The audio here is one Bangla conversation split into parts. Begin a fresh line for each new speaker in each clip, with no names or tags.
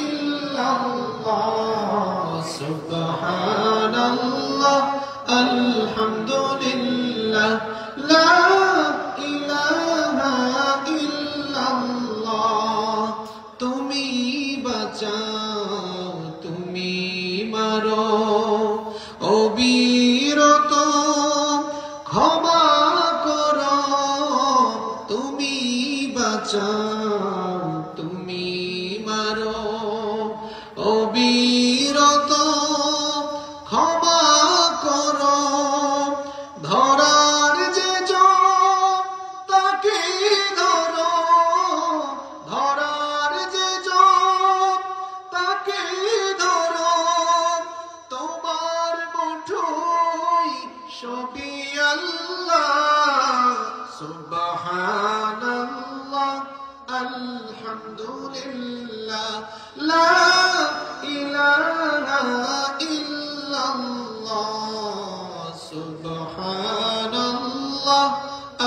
illallah, subhanallah, alhamdulillah, la ilaha illallah। তুমি বাঁচাও, তুমি মারো, অবিরত ক্ষমা করো। তুমি বাঁচাও, তুমি মারো, অবিরত ক্ষমা করো। ধরার যে জন তাকে ধরো, ধরার যে জন তাকে ধরো। তোমার মুঠোয় সবই আল্লাহ, সুবহানাল্লাহ, আলহামদুলিল্লাহ, লা ইলাহা ইল্লাল্লাহ, সুবহানাল্লাহ,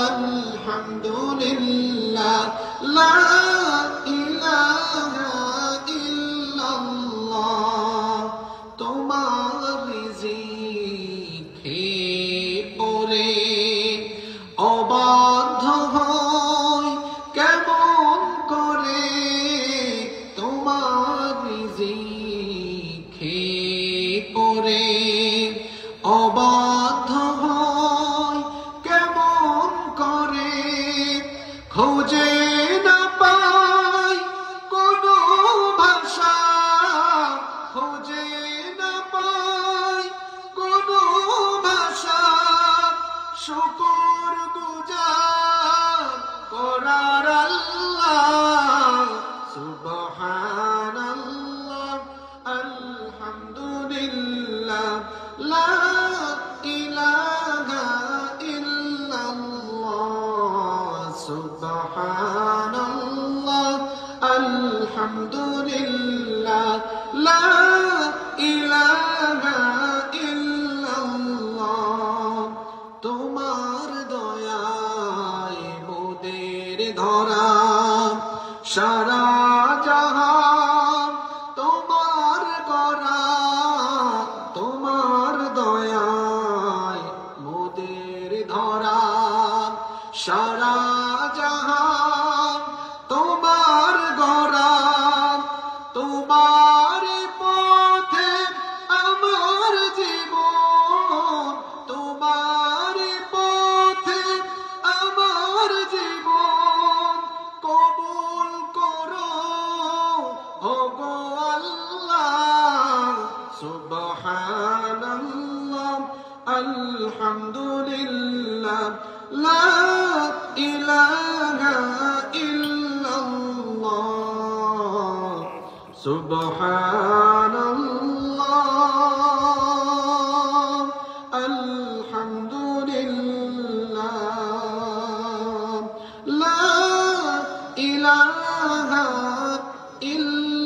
আলহামদুলিল্লাহ, লা ইলাহা ইল্লাল্লাহ। তোমার রিজিক খেয়ে পরে অবাধ্য হয় কেমন করে। তোমার রিজিক খেয়ে পরে অবাধ্য হয় কেমন করে। খোঁজে না পাই কোনো ভাষা, খোঁজে না পাই কোনো ভাষা, শুকর গুজার করার আল্লাহ, সুবহানাল্লাহ, আলহামদুলিল্লাহ, লা ইলাহা ইল্লাল্লাহ, সুবহানাল্লাহ, আলহামদুলিল্লাহ, লা ইলাহা ইল্লাল্লাহ। তোমার দয়ায় মোদের ধরা সারা জাহান তোমার করা। তোমার দয়ায় মোদের ধরা সারা জাহান তোমার গড়া। তোমার পথে আমার জীবন, তোমার পথে আমার জীবন। কবুল করো ওগো আল্লাহ, সুবহানাল্লাহ, আলহামদুলিল্লাহ, লা ইলাহা ইল্লাল্লাহ, সুবহানাল্লাহ, আলহামদুলিল্লাহ, লা ইলাহা ইল্লাল্লাহ।